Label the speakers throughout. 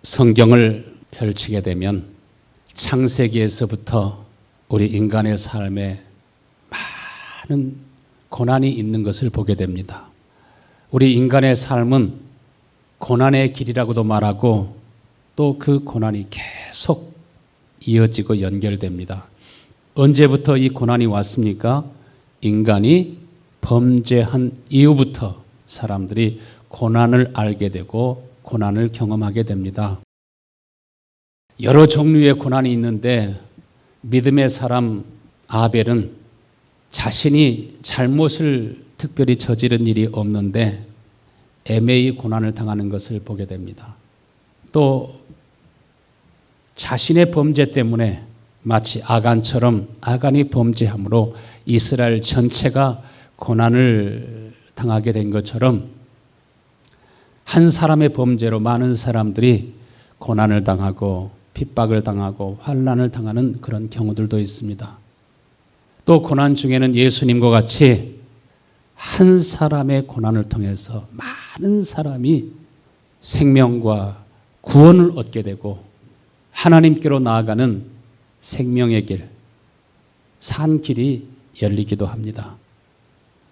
Speaker 1: 성경을 펼치게 되면 창세기에서부터 우리 인간의 삶에 많은 고난이 있는 것을 보게 됩니다. 우리 인간의 삶은 고난의 길이라고도 말하고 또 그 고난이 계속 이어지고 연결됩니다. 언제부터 이 고난이 왔습니까? 인간이 범죄한 이후부터 사람들이 고난을 알게 되고 고난을 경험하게 됩니다. 여러 종류의 고난이 있는데 믿음의 사람 아벨은 자신이 잘못을 특별히 저지른 일이 없는데 애매히 고난을 당하는 것을 보게 됩니다. 또 자신의 범죄 때문에 마치 아간처럼 아간이 범죄함으로 이스라엘 전체가 고난을 당하게 된 것처럼 한 사람의 범죄로 많은 사람들이 고난을 당하고 핍박을 당하고 환난을 당하는 그런 경우들도 있습니다. 또 고난 중에는 예수님과 같이 한 사람의 고난을 통해서 많은 사람이 생명과 구원을 얻게 되고 하나님께로 나아가는 생명의 길, 산 길이 열리기도 합니다.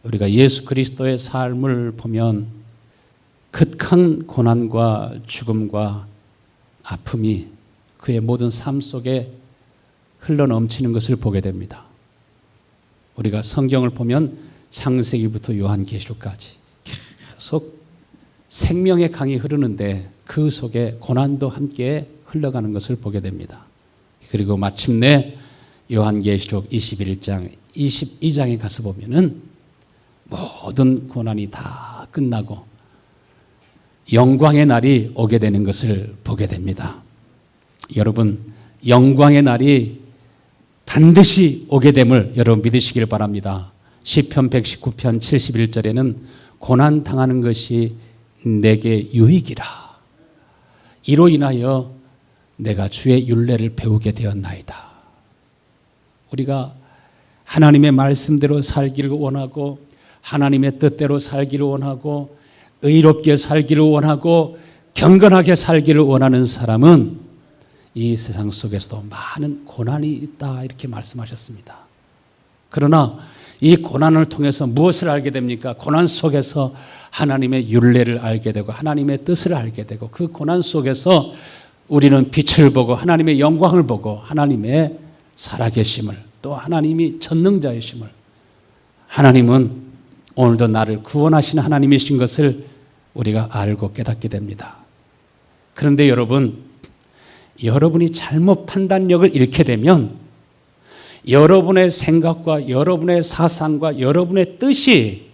Speaker 1: 우리가 예수 그리스도의 삶을 보면 극한 고난과 죽음과 아픔이 그의 모든 삶 속에 흘러넘치는 것을 보게 됩니다. 우리가 성경을 보면 창세기부터 요한계시록까지 계속 생명의 강이 흐르는데 그 속에 고난도 함께 흘러가는 것을 보게 됩니다. 그리고 마침내 요한계시록 21장, 22장에 가서 보면은 모든 고난이 다 끝나고 영광의 날이 오게 되는 것을 보게 됩니다. 여러분, 영광의 날이 반드시 오게 됨을 여러분 믿으시길 바랍니다. 시편 119편 71절에는 고난 당하는 것이 내게 유익이라. 이로 인하여 내가 주의 율례를 배우게 되었나이다. 우리가 하나님의 말씀대로 살기를 원하고 하나님의 뜻대로 살기를 원하고 의롭게 살기를 원하고 경건하게 살기를 원하는 사람은 이 세상 속에서도 많은 고난이 있다 이렇게 말씀하셨습니다. 그러나 이 고난을 통해서 무엇을 알게 됩니까? 고난 속에서 하나님의 율례를 알게 되고 하나님의 뜻을 알게 되고 그 고난 속에서 우리는 빛을 보고 하나님의 영광을 보고 하나님의 살아계심을 또 하나님이 전능자이심을 하나님은 오늘도 나를 구원하시는 하나님이신 것을 우리가 알고 깨닫게 됩니다. 그런데 여러분이 잘못 판단력을 잃게 되면 여러분의 생각과 여러분의 사상과 여러분의 뜻이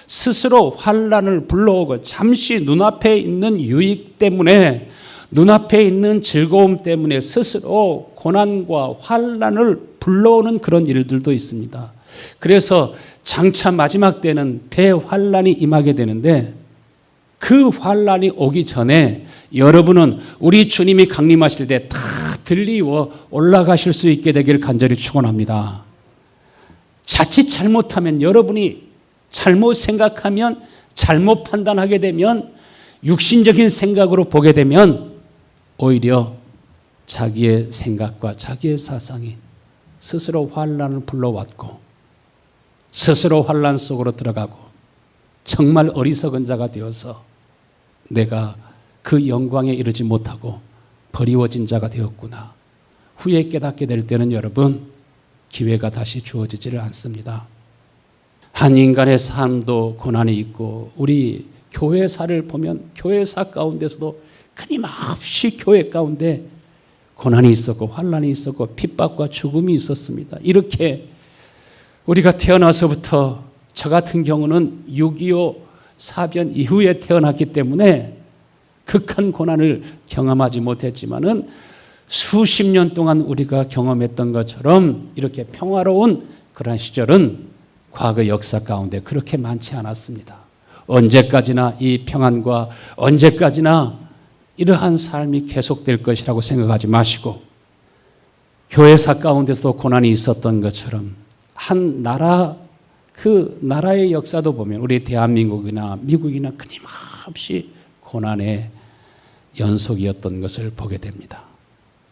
Speaker 1: 스스로 환난을 불러오고 잠시 눈앞에 있는 유익 때문에 눈앞에 있는 즐거움 때문에 스스로 고난과 환난을 불러오는 그런 일들도 있습니다. 그래서 장차 마지막 때는 대환난이 임하게 되는데 그 환난이 오기 전에 여러분은 우리 주님이 강림하실 때 다 들리워 올라가실 수 있게 되기를 간절히 축원합니다. 자칫 잘못하면 여러분이 잘못 생각하면 잘못 판단하게 되면 육신적인 생각으로 보게 되면 오히려 자기의 생각과 자기의 사상이 스스로 환난을 불러왔고 스스로 환난 속으로 들어가고 정말 어리석은 자가 되어서 내가 그 영광에 이르지 못하고 버리워진 자가 되었구나. 후에 깨닫게 될 때는 여러분 기회가 다시 주어지지를 않습니다. 한 인간의 삶도 고난이 있고 우리 교회사를 보면 교회사 가운데서도 끊임없이 교회 가운데 고난이 있었고 환난이 있었고 핍박과 죽음이 있었습니다. 이렇게 우리가 태어나서부터 저 같은 경우는 6.25 사변 이후에 태어났기 때문에 극한 고난을 경험하지 못했지만은 수십 년 동안 우리가 경험했던 것처럼 이렇게 평화로운 그런 시절은 과거 역사 가운데 그렇게 많지 않았습니다. 언제까지나 이 평안과 언제까지나 이러한 삶이 계속될 것이라고 생각하지 마시고 교회사 가운데서도 고난이 있었던 것처럼 한 나라 그 나라의 역사도 보면 우리 대한민국이나 미국이나 끊임없이 고난의 연속이었던 것을 보게 됩니다.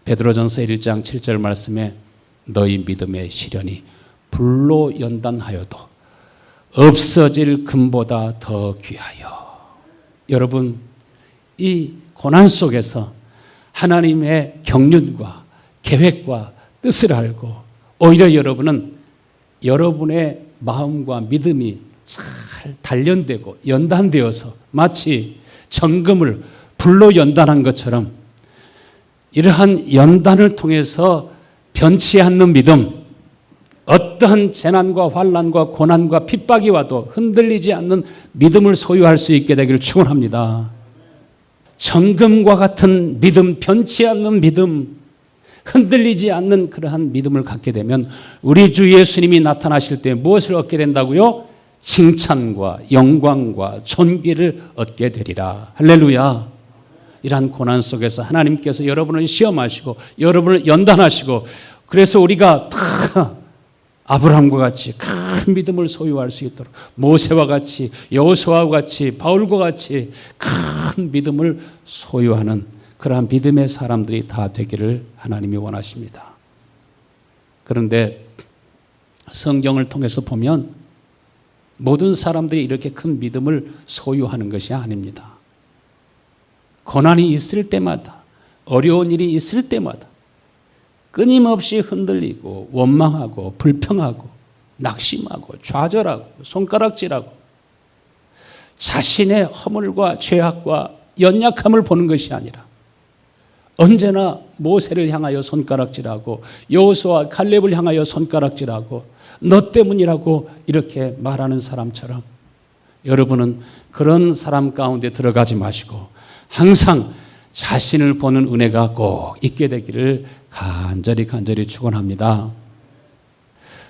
Speaker 1: 베드로전서 1장 7절 말씀에 너희 믿음의 시련이 불로 연단하여도 없어질 금보다 더 귀하여. 여러분, 이 고난 속에서 하나님의 경륜과 계획과 뜻을 알고 오히려 여러분은 여러분의 마음과 믿음이 잘 단련되고 연단되어서 마치 정금을 불로 연단한 것처럼 이러한 연단을 통해서 변치 않는 믿음, 어떠한 재난과 환난과 고난과 핍박이 와도 흔들리지 않는 믿음을 소유할 수 있게 되기를 축원합니다. 정금과 같은 믿음, 변치 않는 믿음, 흔들리지 않는 그러한 믿음을 갖게 되면 우리 주 예수님이 나타나실 때 무엇을 얻게 된다고요? 칭찬과 영광과 존귀를 얻게 되리라. 할렐루야. 이러한 고난 속에서 하나님께서 여러분을 시험하시고 여러분을 연단하시고 그래서 우리가 다 아브라함과 같이 큰 믿음을 소유할 수 있도록 모세와 같이 여호수아와 같이 바울과 같이 큰 믿음을 소유하는 그러한 믿음의 사람들이 다 되기를 하나님이 원하십니다. 그런데 성경을 통해서 보면 모든 사람들이 이렇게 큰 믿음을 소유하는 것이 아닙니다. 고난이 있을 때마다 어려운 일이 있을 때마다 끊임없이 흔들리고 원망하고 불평하고 낙심하고 좌절하고 손가락질하고 자신의 허물과 죄악과 연약함을 보는 것이 아니라 언제나 모세를 향하여 손가락질하고 여호수아 갈렙을 향하여 손가락질하고 너 때문이라고 이렇게 말하는 사람처럼 여러분은 그런 사람 가운데 들어가지 마시고 항상 자신을 보는 은혜가 꼭 있게 되기를 간절히 축원합니다.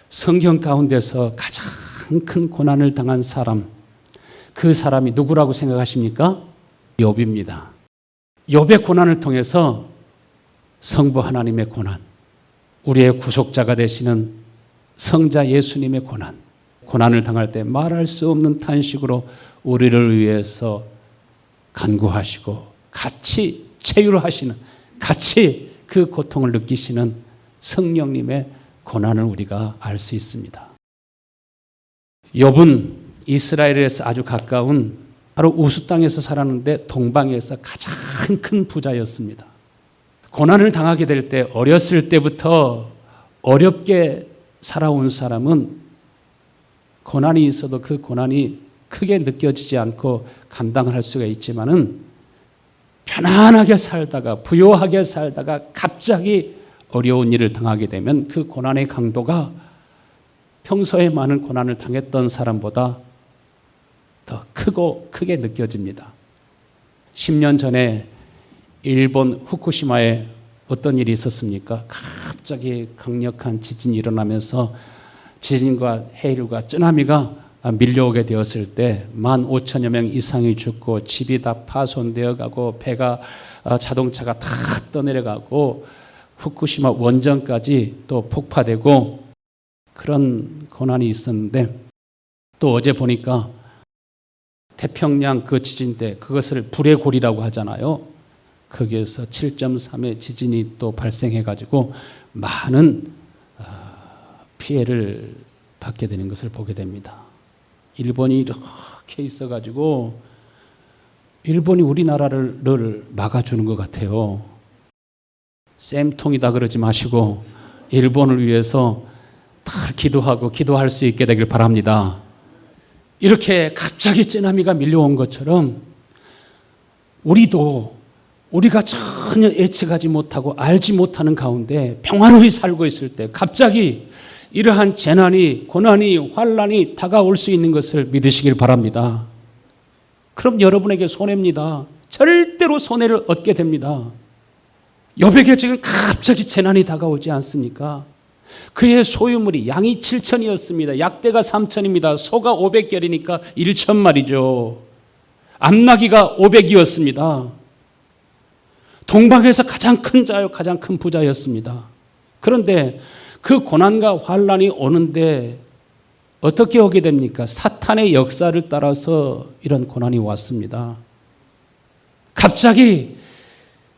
Speaker 1: 성경 가운데서 가장 큰 고난을 당한 사람, 그 사람이 누구라고 생각하십니까? 욥입니다. 욥의 고난을 통해서 성부 하나님의 고난, 우리의 구속자가 되시는 성자 예수님의 고난을 당할 때 말할 수 없는 탄식으로 우리를 위해서 간구하시고 같이 체휼하시는, 같이 그 고통을 느끼시는 성령님의 고난을 우리가 알 수 있습니다. 욥은 이스라엘에서 아주 가까운 바로 우스 땅에서 살았는데 동방에서 가장 큰 부자였습니다. 고난을 당하게 될 때 어렸을 때부터 어렵게 살아온 사람은 고난이 있어도 그 고난이 크게 느껴지지 않고 감당을 할 수가 있지만은 편안하게 살다가 부요하게 살다가 갑자기 어려운 일을 당하게 되면 그 고난의 강도가 평소에 많은 고난을 당했던 사람보다 더 크게 느껴집니다. 10년 전에 일본 후쿠시마에 어떤 일이 있었습니까? 갑자기 강력한 지진이 일어나면서 지진과 해일과 쓰나미가 밀려오게 되었을 때 15,000여 명 이상이 죽고 집이 다 파손되어 가고 배가 자동차가 다 떠내려가고 후쿠시마 원전까지 또 폭파되고 그런 고난이 있었는데 또 어제 보니까 태평양 그 지진 때 그것을 불의 골이라고 하잖아요. 거기에서 7.3의 지진이 또 발생해가지고 많은 피해를 받게 되는 것을 보게 됩니다. 일본이 이렇게 있어가지고 일본이 우리나라를 막아주는 것 같아요. 쌤통이다 그러지 마시고 일본을 위해서 다 기도할 수 있게 되길 바랍니다. 이렇게 갑자기 쓰나미가 밀려온 것처럼 우리가 전혀 예측하지 못하고 알지 못하는 가운데 평화로이 살고 있을 때 갑자기 이러한 재난이, 고난이, 환난이 다가올 수 있는 것을 믿으시길 바랍니다. 그럼 여러분에게 손해입니다. 절대로 손해를 얻게 됩니다. 욥에게 지금 갑자기 재난이 다가오지 않습니까? 그의 소유물이 양이 7,000이었습니다. 약대가 3,000입니다. 소가 500결이니까 1,000마리죠. 암나귀가 500이었습니다. 동방에서 가장 큰 자요, 가장 큰 부자였습니다. 그런데 그 고난과 환난이 오는데 어떻게 오게 됩니까? 사탄의 역사를 따라서 이런 고난이 왔습니다. 갑자기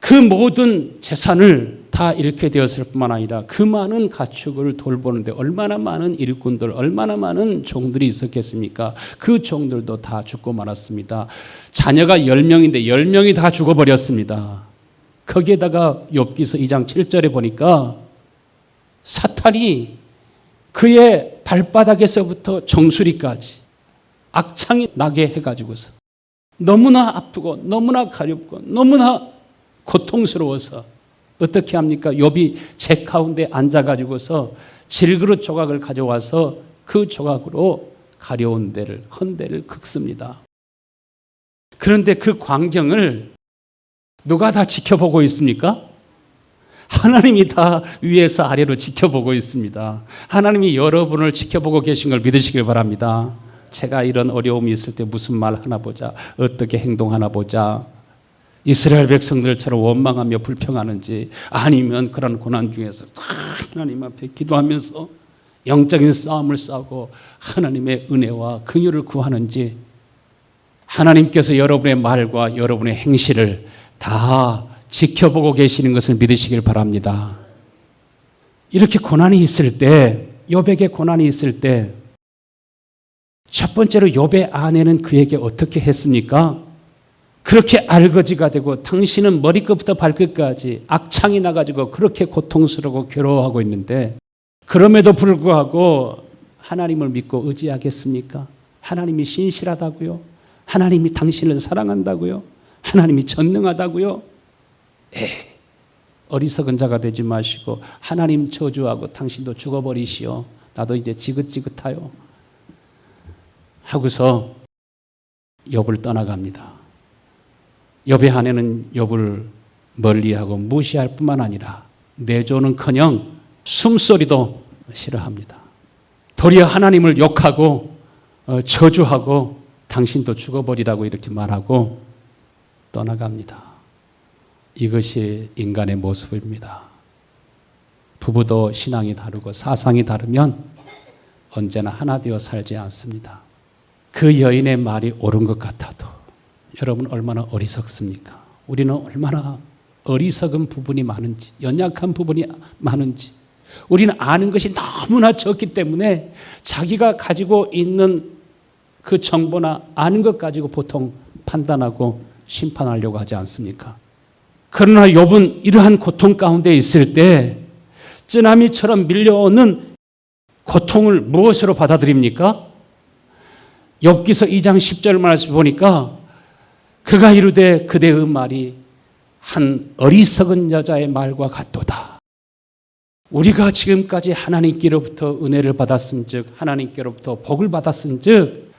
Speaker 1: 그 모든 재산을 다 잃게 되었을 뿐만 아니라 그 많은 가축을 돌보는데 얼마나 많은 일꾼들, 얼마나 많은 종들이 있었겠습니까? 그 종들도 다 죽고 말았습니다. 자녀가 10명인데 10명이 다 죽어버렸습니다. 거기에다가 욥기서 2장 7절에 보니까 사탄이 그의 발바닥에서부터 정수리까지 악창이 나게 해가지고서 너무나 아프고 너무나 가렵고 너무나 고통스러워서 어떻게 합니까? 욥이 제 가운데 앉아가지고서 질그릇 조각을 가져와서 그 조각으로 가려운 데를 헌데를 긁습니다. 그런데 그 광경을 누가 다 지켜보고 있습니까? 하나님이 다 위에서 아래로 지켜보고 있습니다. 하나님이 여러분을 지켜보고 계신 걸 믿으시길 바랍니다. 제가 이런 어려움이 있을 때 무슨 말 하나 보자, 어떻게 행동하나 보자, 이스라엘 백성들처럼 원망하며 불평하는지, 아니면 그런 고난 중에서 하나님 앞에 기도하면서 영적인 싸움을 싸우고 하나님의 은혜와 긍휼을 구하는지, 하나님께서 여러분의 말과 여러분의 행실을 다 지켜보고 계시는 것을 믿으시길 바랍니다. 이렇게 고난이 있을 때, 욥에게 고난이 있을 때 첫 번째로 욥의 아내는 그에게 어떻게 했습니까? 그렇게 알거지가 되고 당신은 머리끝부터 발끝까지 악창이 나가지고 그렇게 고통스러워 괴로워하고 있는데, 그럼에도 불구하고 하나님을 믿고 의지하겠습니까? 하나님이 신실하다고요? 하나님이 당신을 사랑한다고요? 하나님이 전능하다고요? 어리석은 자가 되지 마시고 하나님 저주하고 당신도 죽어버리시오. 나도 이제 지긋지긋하요. 하고서 욥을 떠나갑니다. 욥의 아내는 욥을 멀리하고 무시할 뿐만 아니라 내조는커녕 숨소리도 싫어합니다. 도리어 하나님을 욕하고 저주하고 당신도 죽어버리라고 이렇게 말하고 떠나갑니다. 이것이 인간의 모습입니다. 부부도 신앙이 다르고 사상이 다르면 언제나 하나 되어 살지 않습니다. 그 여인의 말이 옳은 것 같아도 여러분 얼마나 어리석습니까? 우리는 얼마나 어리석은 부분이 많은지, 연약한 부분이 많은지, 우리는 아는 것이 너무나 적기 때문에 자기가 가지고 있는 그 정보나 아는 것 가지고 보통 판단하고 심판하려고 하지 않습니까? 그러나 욥은 이러한 고통 가운데 있을 때 쓰나미처럼 밀려오는 고통을 무엇으로 받아들입니까? 욥기서 2장 10절 말씀 보니까 그가 이르되 그대의 말이 한 어리석은 여자의 말과 같도다. 우리가 지금까지 하나님께로부터 은혜를 받았은즉, 하나님께로부터 복을 받았은즉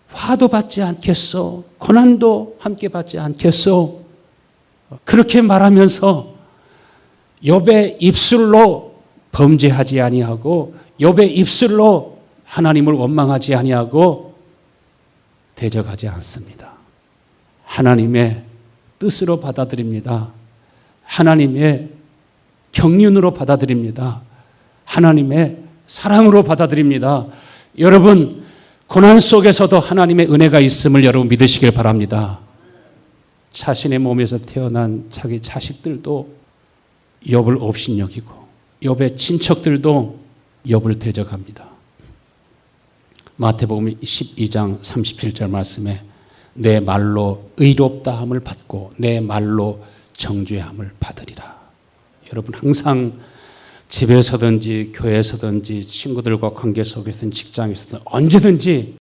Speaker 1: 화도 받지 않겠소, 고난도 함께 받지 않겠소. 그렇게 말하면서 욥의 입술로 범죄하지 아니하고 욥의 입술로 하나님을 원망하지 아니하고 대적하지 않습니다. 하나님의 뜻으로 받아들입니다. 하나님의 경륜으로 받아들입니다. 하나님의 사랑으로 받아들입니다. 여러분, 고난 속에서도 하나님의 은혜가 있음을 여러분 믿으시길 바랍니다. 자신의 몸에서 태어난 자기 자식들도 욥을 업신여기고 욥의 친척들도 욥을 대적합니다. 마태복음 12장 37절 말씀에 내 말로 의롭다함을 받고 내 말로 정죄함을 받으리라. 여러분, 항상 집에서든지 교회에서든지 친구들과 관계 속에서든 직장에서든 언제든지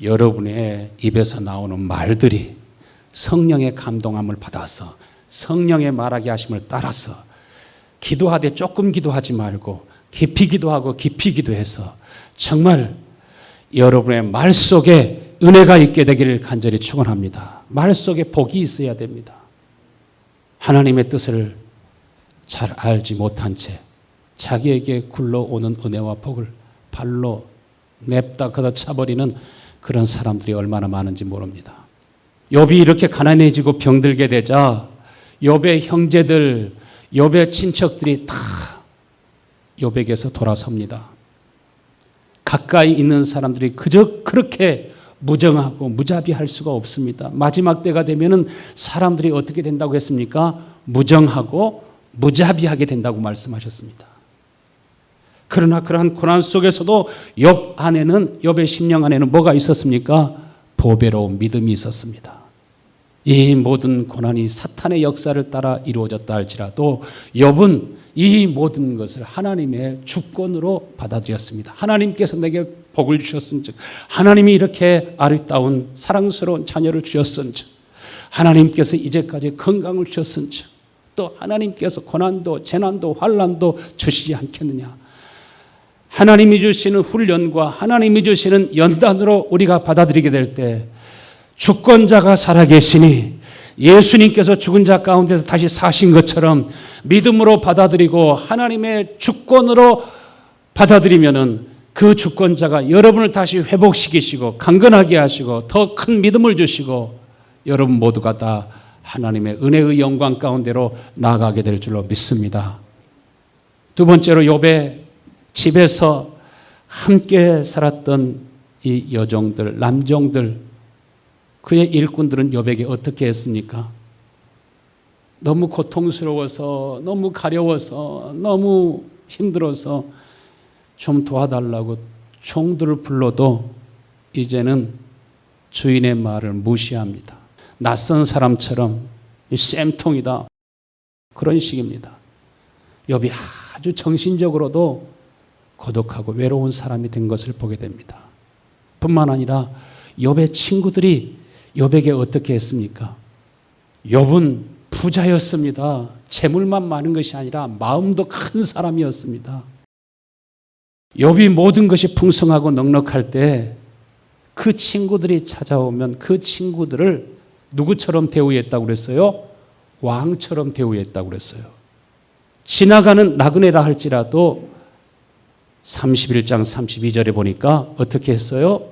Speaker 1: 여러분의 입에서 나오는 말들이 성령의 감동함을 받아서 성령의 말하게 하심을 따라서 기도하되 조금 기도하지 말고 깊이 기도하고 깊이 기도해서 정말 여러분의 말 속에 은혜가 있게 되기를 간절히 축원합니다. 말 속에 복이 있어야 됩니다. 하나님의 뜻을 잘 알지 못한 채 자기에게 굴러오는 은혜와 복을 발로 냅다 걷어차버리는 그런 사람들이 얼마나 많은지 모릅니다. 욥이 이렇게 가난해지고 병들게 되자 욥의 형제들, 욥의 친척들이 다 욥에게서 돌아섭니다. 가까이 있는 사람들이 그저 그렇게 무정하고 무자비할 수가 없습니다. 마지막 때가 되면은 사람들이 어떻게 된다고 했습니까? 무정하고 무자비하게 된다고 말씀하셨습니다. 그러나 그러한 고난 속에서도 욥의 심령 안에는 뭐가 있었습니까? 보배로운 믿음이 있었습니다. 이 모든 고난이 사탄의 역사를 따라 이루어졌다 할지라도 욥은 이 모든 것을 하나님의 주권으로 받아들였습니다. 하나님께서 내게 복을 주셨은즉, 하나님이 이렇게 아름다운 사랑스러운 자녀를 주셨은즉, 하나님께서 이제까지 건강을 주셨은즉, 또 하나님께서 고난도 재난도 환난도 주시지 않겠느냐. 하나님이 주시는 훈련과 하나님이 주시는 연단으로 우리가 받아들이게 될 때 주권자가 살아계시니 예수님께서 죽은 자 가운데서 다시 사신 것처럼 믿음으로 받아들이고 하나님의 주권으로 받아들이면은 그 주권자가 여러분을 다시 회복시키시고 강건하게 하시고 더 큰 믿음을 주시고 여러분 모두가 다 하나님의 은혜의 영광 가운데로 나아가게 될 줄로 믿습니다. 두 번째로 욥의 집에서 함께 살았던 이 여종들, 남종들, 그의 일꾼들은 욥에게 어떻게 했습니까? 너무 고통스러워서, 너무 가려워서, 너무 힘들어서 좀 도와달라고 종들을 불러도 이제는 주인의 말을 무시합니다. 낯선 사람처럼 쌤통이다, 그런 식입니다. 욥이 아주 정신적으로도 고독하고 외로운 사람이 된 것을 보게 됩니다. 뿐만 아니라 욥의 친구들이 욥에게 어떻게 했습니까? 욥은 부자였습니다. 재물만 많은 것이 아니라 마음도 큰 사람이었습니다. 욥이 모든 것이 풍성하고 넉넉할 때 그 친구들이 찾아오면 그 친구들을 누구처럼 대우했다고 그랬어요? 왕처럼 대우했다고 그랬어요. 지나가는 나그네라 할지라도 31장 32절에 보니까 어떻게 했어요?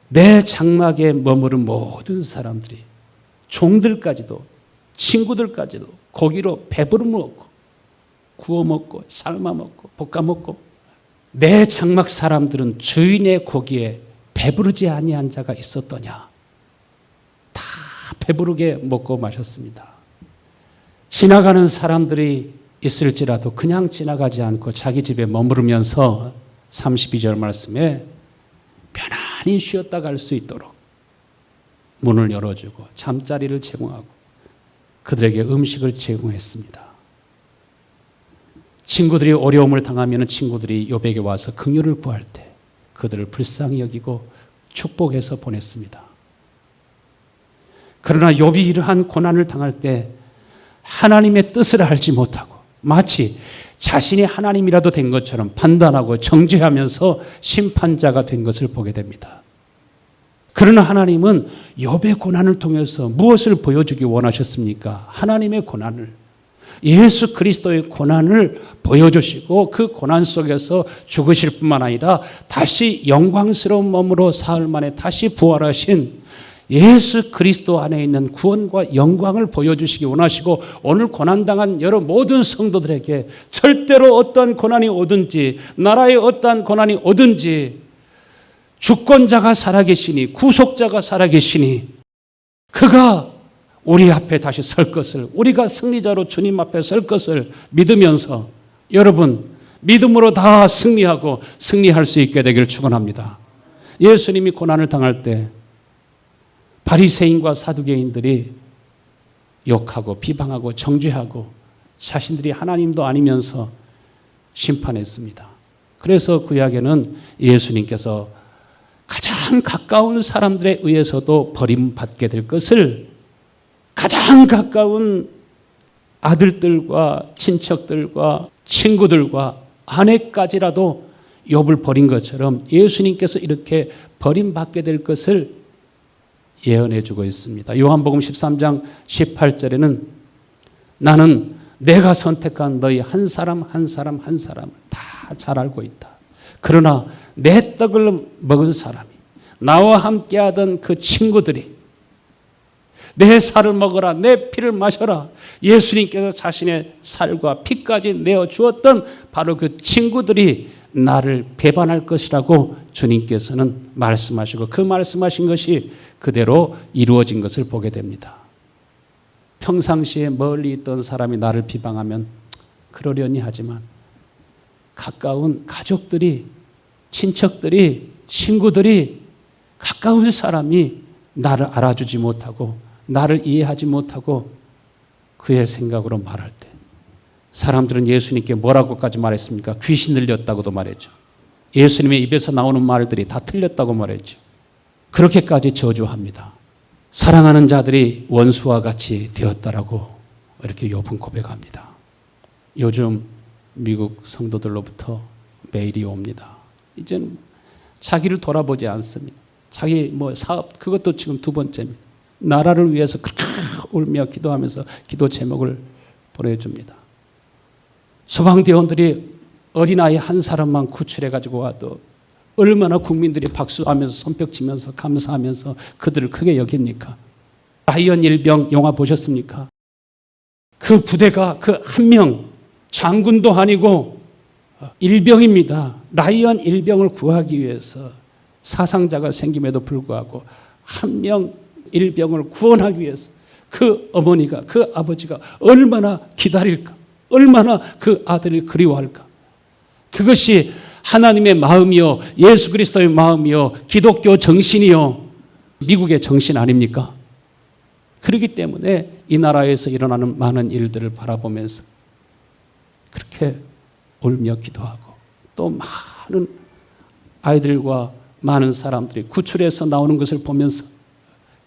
Speaker 1: 내 장막에 머무른 모든 사람들이, 종들까지도 친구들까지도 고기로 배부르 먹고 구워 먹고 삶아 먹고 볶아 먹고, 내 장막 사람들은 주인의 고기에 배부르지 아니한 자가 있었더냐. 다 배부르게 먹고 마셨습니다. 지나가는 사람들이 있을지라도 그냥 지나가지 않고 자기 집에 머무르면서 32절 말씀에 편안히 쉬었다 갈 수 있도록 문을 열어주고 잠자리를 제공하고 그들에게 음식을 제공했습니다. 친구들이 어려움을 당하면 친구들이 욥에게 와서 긍휼을 구할 때 그들을 불쌍히 여기고 축복해서 보냈습니다. 그러나 욥이 이러한 고난을 당할 때 하나님의 뜻을 알지 못하고 마치 자신이 하나님이라도 된 것처럼 판단하고 정죄하면서 심판자가 된 것을 보게 됩니다. 그러나 하나님은 욥의 고난을 통해서 무엇을 보여주기 원하셨습니까? 하나님의 고난을, 예수 그리스도의 고난을 보여주시고 그 고난 속에서 죽으실 뿐만 아니라 다시 영광스러운 몸으로 사흘 만에 다시 부활하신 예수 그리스도 안에 있는 구원과 영광을 보여주시기 원하시고, 오늘 고난당한 여러 모든 성도들에게 절대로 어떠한 고난이 오든지 나라의 어떠한 고난이 오든지 주권자가 살아계시니, 구속자가 살아계시니 그가 우리 앞에 다시 설 것을, 우리가 승리자로 주님 앞에 설 것을 믿으면서 여러분 믿음으로 다 승리하고 승리할 수 있게 되기를 축원합니다. 예수님이 고난을 당할 때 바리새인과 사두개인들이 욕하고 비방하고 정죄하고 자신들이 하나님도 아니면서 심판했습니다. 그래서 구약에는 예수님께서 가장 가까운 사람들에 의해서도 버림받게 될 것을 가장 가까운 아들들과 친척들과 친구들과 아내까지라도 욥을 버린 것처럼 예수님께서 이렇게 버림받게 될 것을 예언해 주고 있습니다. 요한복음 13장 18절에는 나는 내가 선택한 너희 한 사람 한 사람을 다 잘 알고 있다. 그러나 내 떡을 먹은 사람이, 나와 함께하던 그 친구들이 내 살을 먹어라, 내 피를 마셔라, 예수님께서 자신의 살과 피까지 내어 주었던 바로 그 친구들이 나를 배반할 것이라고 주님께서는 말씀하시고 그 말씀하신 것이 그대로 이루어진 것을 보게 됩니다. 평상시에 멀리 있던 사람이 나를 비방하면 그러려니 하지만 가까운 가족들이, 친척들이, 친구들이, 가까운 사람이 나를 알아주지 못하고 나를 이해하지 못하고 그의 생각으로 말할 때 사람들은 예수님께 뭐라고까지 말했습니까? 귀신 들렸다고도 말했죠. 예수님의 입에서 나오는 말들이 다 틀렸다고 말했죠. 그렇게까지 저주합니다. 사랑하는 자들이 원수와 같이 되었다라고 이렇게 욥은 고백합니다. 요즘 미국 성도들로부터 메일이 옵니다. 이제는 자기를 돌아보지 않습니다. 자기 사업 그것도 지금 두 번째입니다. 나라를 위해서 그렇게 울며 기도하면서 기도 제목을 보내줍니다. 소방대원들이 어린아이 한 사람만 구출해 가지고 와도 얼마나 국민들이 박수하면서 손뼉치면서 감사하면서 그들을 크게 여깁니까? 라이언 일병 영화 보셨습니까? 그 부대가 그 한 명 장군도 아니고 일병입니다. 라이언 일병을 구하기 위해서 사상자가 생김에도 불구하고 한 명 일병을 구원하기 위해서 그 어머니가 그 아버지가 얼마나 기다릴까? 얼마나 그 아들을 그리워할까? 그것이 하나님의 마음이요 예수 그리스도의 마음이요 기독교 정신이요 미국의 정신 아닙니까? 그렇기 때문에 이 나라에서 일어나는 많은 일들을 바라보면서 그렇게 울며 기도하고 또 많은 아이들과 많은 사람들이 구출해서 나오는 것을 보면서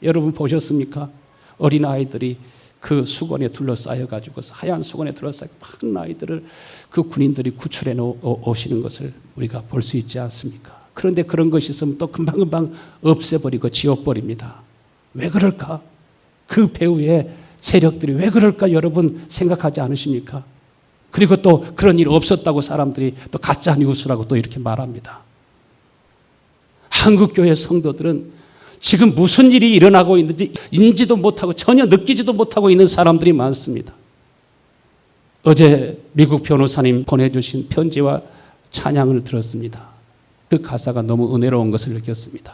Speaker 1: 여러분 보셨습니까? 어린아이들이 그 수건에 둘러싸여 가지고 하얀 수건에 둘러싸여 많은 아이들을 그 군인들이 구출해 오시는 것을 우리가 볼 수 있지 않습니까? 그런데 그런 것이 있으면 또 금방금방 없애버리고 지워버립니다. 왜 그럴까? 그 배후의 세력들이 왜 그럴까 여러분 생각하지 않으십니까? 그리고 또 그런 일 없었다고 사람들이 또 가짜 뉴스라고 또 이렇게 말합니다. 한국교회 성도들은 지금 무슨 일이 일어나고 있는지 인지도 못하고 전혀 느끼지도 못하고 있는 사람들이 많습니다. 어제 미국 변호사님 보내주신 편지와 찬양을 들었습니다. 그 가사가 너무 은혜로운 것을 느꼈습니다.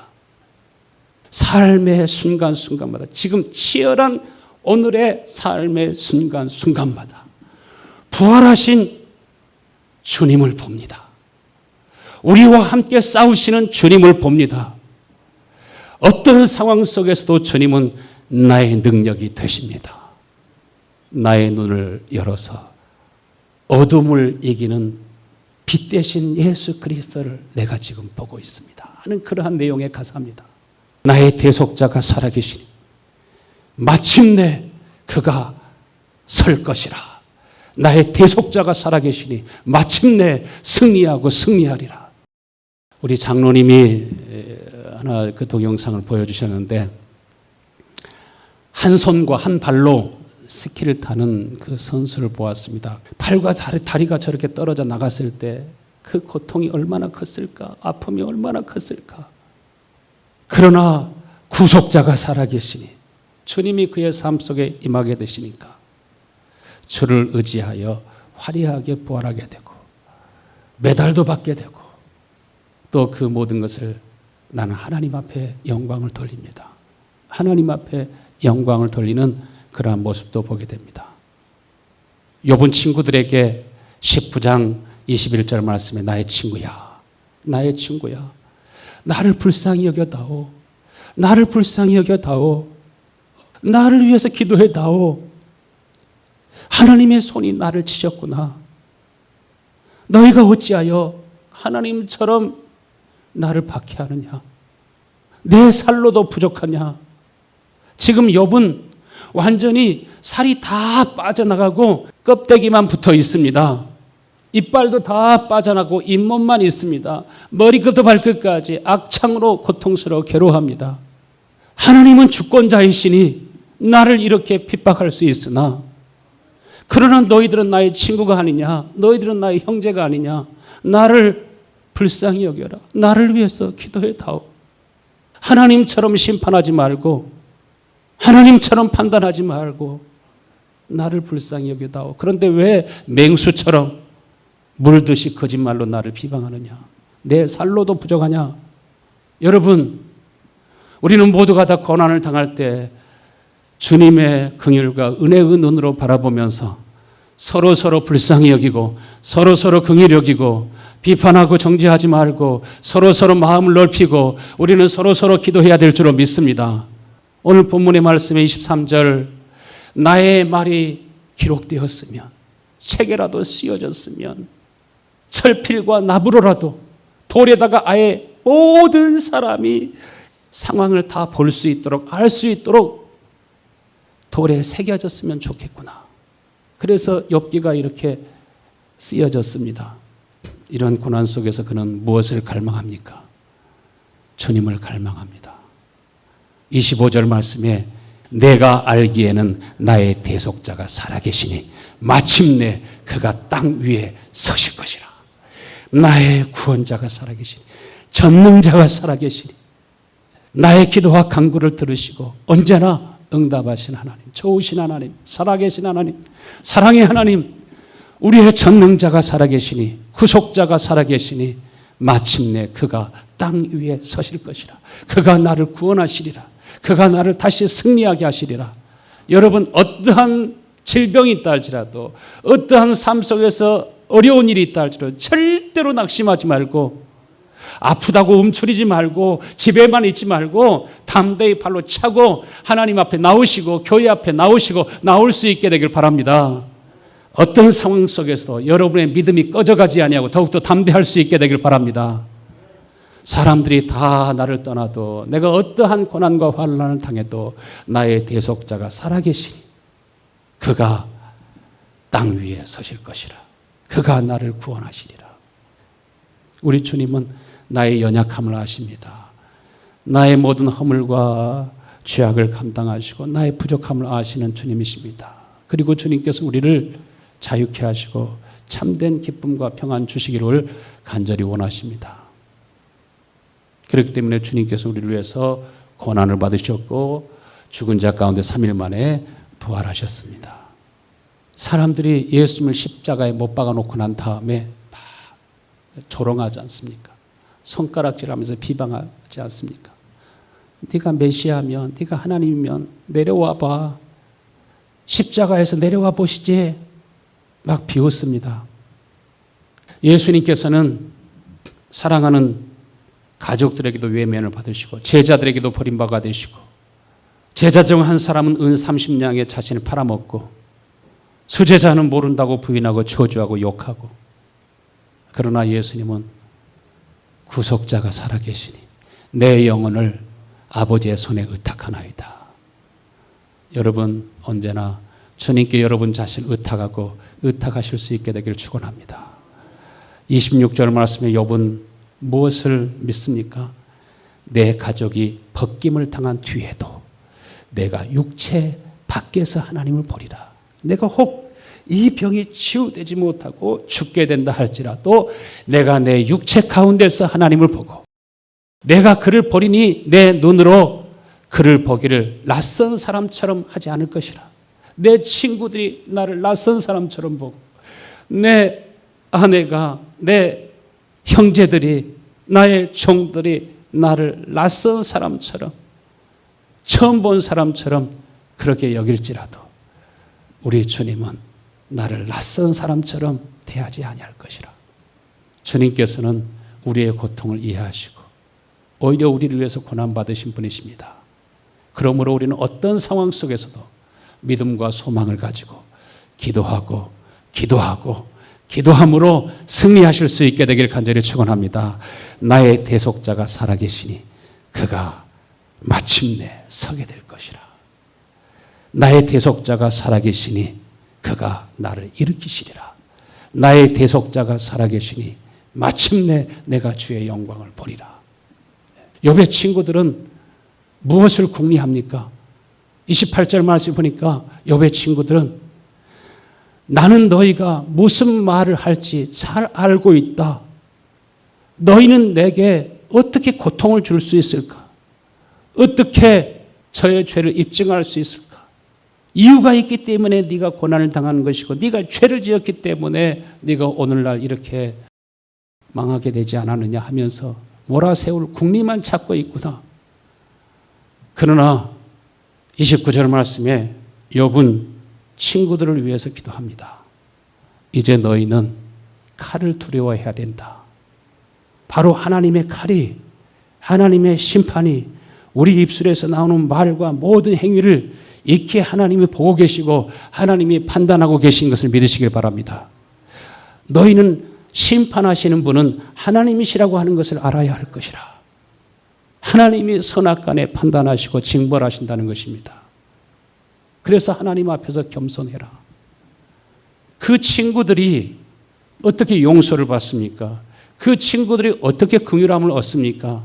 Speaker 1: 삶의 순간순간마다 지금 치열한 오늘의 삶의 순간순간마다 부활하신 주님을 봅니다. 우리와 함께 싸우시는 주님을 봅니다. 어떤 상황 속에서도 주님은 나의 능력이 되십니다. 나의 눈을 열어서 어둠을 이기는 빛 대신 예수 그리스도를 내가 지금 보고 있습니다 하는 그러한 내용의 가사입니다. 나의 대속자가 살아계시니 마침내 그가 설 것이라. 나의 대속자가 살아계시니 마침내 승리하고 승리하리라. 우리 장로님이 하나 그 동영상을 보여주셨는데 한 손과 한 발로 스키를 타는 그 선수를 보았습니다. 팔과 다리가 저렇게 떨어져 나갔을 때 그 고통이 얼마나 컸을까? 아픔이 얼마나 컸을까? 그러나 구속자가 살아계시니 주님이 그의 삶 속에 임하게 되시니까 주를 의지하여 화려하게 부활하게 되고 메달도 받게 되고 또 그 모든 것을 나는 하나님 앞에 영광을 돌립니다. 하나님 앞에 영광을 돌리는 그러한 모습도 보게 됩니다. 욥은 친구들에게 19장 21절 말씀에 나의 친구야, 나의 친구야, 나를 불쌍히 여겨다오, 나를 불쌍히 여겨다오, 나를 위해서 기도해다오. 하나님의 손이 나를 치셨구나. 너희가 어찌하여 하나님처럼 나를 박해하느냐? 내 살로도 부족하냐? 지금 욥은 완전히 살이 다 빠져나가고 껍데기만 붙어 있습니다. 이빨도 다 빠져나가고 잇몸만 있습니다. 머리부터 발끝까지 악창으로 고통스러워 괴로워합니다. 하나님은 주권자이시니 나를 이렇게 핍박할 수 있으나 그러나 너희들은 나의 친구가 아니냐? 너희들은 나의 형제가 아니냐? 나를 불쌍히 여겨라. 나를 위해서 기도해다오. 하나님처럼 심판하지 말고 하나님처럼 판단하지 말고 나를 불쌍히 여겨다오. 그런데 왜 맹수처럼 물듯이 거짓말로 나를 비방하느냐? 내 살로도 부족하냐? 여러분, 우리는 모두가 다 고난을 당할 때 주님의 긍휼과 은혜의 눈으로 바라보면서 서로 불쌍히 여기고 서로 긍휼히 여기고 비판하고 정죄하지 말고 서로 마음을 넓히고 우리는 서로 기도해야 될 줄로 믿습니다. 오늘 본문의 말씀의 23절, 나의 말이 기록되었으면, 책에라도 쓰여졌으면 철필과 나무로라도 돌에다가 아예 모든 사람이 상황을 다 볼 수 있도록, 알 수 있도록 돌에 새겨졌으면 좋겠구나. 그래서 욥기가 이렇게 쓰여졌습니다. 이런 고난 속에서 그는 무엇을 갈망합니까? 주님을 갈망합니다. 25절 말씀에 내가 알기에는 나의 대속자가 살아계시니 마침내 그가 땅 위에 서실 것이라. 나의 구원자가 살아계시니, 전능자가 살아계시니, 나의 기도와 간구를 들으시고 언제나 응답하신 하나님, 좋으신 하나님, 살아계신 하나님, 사랑의 하나님, 우리의 전능자가 살아계시니, 구속자가 살아계시니 마침내 그가 땅 위에 서실 것이라. 그가 나를 구원하시리라. 그가 나를 다시 승리하게 하시리라. 여러분, 어떠한 질병이 있다 할지라도, 어떠한 삶 속에서 어려운 일이 있다 할지라도 절대로 낙심하지 말고, 아프다고 움츠리지 말고, 집에만 있지 말고 담대히 발로 차고 하나님 앞에 나오시고 교회 앞에 나오시고 나올 수 있게 되길 바랍니다. 어떤 상황 속에서도 여러분의 믿음이 꺼져가지 아니하고 더욱더 담대할 수 있게 되길 바랍니다. 사람들이 다 나를 떠나도, 내가 어떠한 고난과 환난을 당해도 나의 대속자가 살아계시니 그가 땅 위에 서실 것이라. 그가 나를 구원하시리라. 우리 주님은 나의 연약함을 아십니다. 나의 모든 허물과 죄악을 감당하시고 나의 부족함을 아시는 주님이십니다. 그리고 주님께서 우리를 자유케 하시고 참된 기쁨과 평안 주시기를 간절히 원하십니다. 그렇기 때문에 주님께서 우리를 위해서 고난을 받으셨고 죽은 자 가운데 3일 만에 부활하셨습니다. 사람들이 예수님을 십자가에 못 박아놓고 난 다음에 막 조롱하지 않습니까? 손가락질하면서 비방하지 않습니까? 네가 메시아면, 네가 하나님이면 내려와 봐. 십자가에서 내려와 보시지. 막 비웃습니다. 예수님께서는 사랑하는 가족들에게도 외면을 받으시고 제자들에게도 버림받아 되시고, 제자 중 한 사람은 은 30냥에 자신을 팔아먹고, 수제자는 모른다고 부인하고 저주하고 욕하고, 그러나 예수님은 구속자가 살아계시니 내 영혼을 아버지의 손에 의탁하나이다. 여러분, 언제나 주님께 여러분 자신을 의탁하실 수 있게 되기를 축원합니다. 26절 말씀에 욥은 무엇을 믿습니까? 내 가족이 벗김을 당한 뒤에도 내가 육체 밖에서 하나님을 보리라. 내가 혹 이 병이 치유되지 못하고 죽게 된다 할지라도 내가 내 육체 가운데서 하나님을 보고, 내가 그를 보리니 내 눈으로 그를 보기를 낯선 사람처럼 하지 않을 것이라. 내 친구들이 나를 낯선 사람처럼 보고, 내 아내가, 내 형제들이, 나의 종들이 나를 낯선 사람처럼, 처음 본 사람처럼 그렇게 여길지라도 우리 주님은 나를 낯선 사람처럼 대하지 아니할 것이라. 주님께서는 우리의 고통을 이해하시고 오히려 우리를 위해서 고난받으신 분이십니다. 그러므로 우리는 어떤 상황 속에서도 믿음과 소망을 가지고 기도함으로 승리하실 수 있게 되길 간절히 축원합니다. 나의 대속자가 살아계시니 그가 마침내 서게 될 것이라. 나의 대속자가 살아계시니 그가 나를 일으키시리라. 나의 대속자가 살아계시니 마침내 내가 주의 영광을 보리라. 욥의 친구들은 무엇을 궁리합니까? 28절 말씀 보니까 욥의 친구들은 나는 너희가 무슨 말을 할지 잘 알고 있다. 너희는 내게 어떻게 고통을 줄 수 있을까? 어떻게 저의 죄를 입증할 수 있을까? 이유가 있기 때문에 네가 고난을 당하는 것이고 네가 죄를 지었기 때문에 네가 오늘날 이렇게 망하게 되지 않았느냐 하면서 몰아세울 궁리만 찾고 있구나. 그러나 29절 말씀에 욥은 친구들을 위해서 기도합니다. 이제 너희는 칼을 두려워해야 된다. 바로 하나님의 칼이, 하나님의 심판이 우리 입술에서 나오는 말과 모든 행위를 익히 하나님이 보고 계시고 하나님이 판단하고 계신 것을 믿으시길 바랍니다. 너희는 심판하시는 분은 하나님이시라고 하는 것을 알아야 할 것이라. 하나님이 선악간에 판단하시고 징벌하신다는 것입니다. 그래서 하나님 앞에서 겸손해라. 그 친구들이 어떻게 용서를 받습니까? 그 친구들이 어떻게 긍휼함을 얻습니까?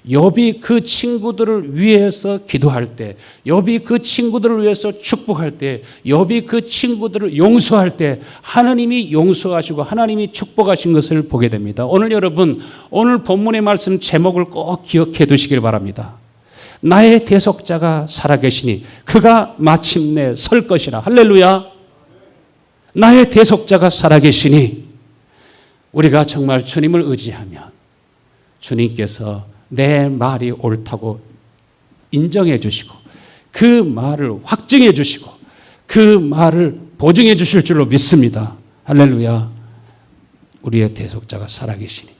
Speaker 1: 욥이 그 친구들을 위해서 기도할 때, 욥이 그 친구들을 위해서 축복할 때, 욥이 그 친구들을 용서할 때 하나님이 용서하시고 하나님이 축복하신 것을 보게 됩니다. 오늘 여러분, 오늘 본문의 말씀 제목을 꼭 기억해 두시길 바랍니다. 나의 대속자가 살아계시니 그가 마침내 설 것이라. 할렐루야. 나의 대속자가 살아계시니 우리가 정말 주님을 의지하면 주님께서 내 말이 옳다고 인정해 주시고 그 말을 확증해 주시고 그 말을 보증해 주실 줄로 믿습니다. 할렐루야. 우리의 대속자가 살아계시니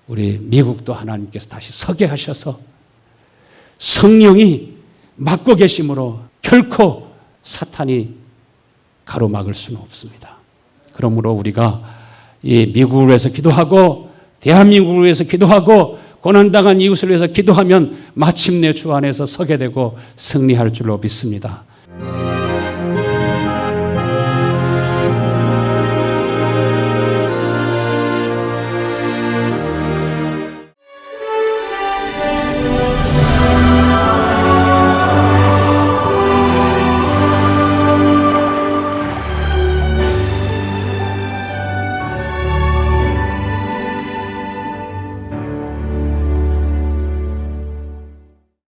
Speaker 1: 우리 미국도 하나님께서 다시 서게 하셔서 성령이 맡고 계심으로 결코 사탄이 가로막을 수는 없습니다. 그러므로 우리가 이 미국을 위해서 기도하고 대한민국을 위해서 기도하고 고난당한 이웃을 위해서 기도하면 마침내 주 안에서 서게 되고 승리할 줄로 믿습니다.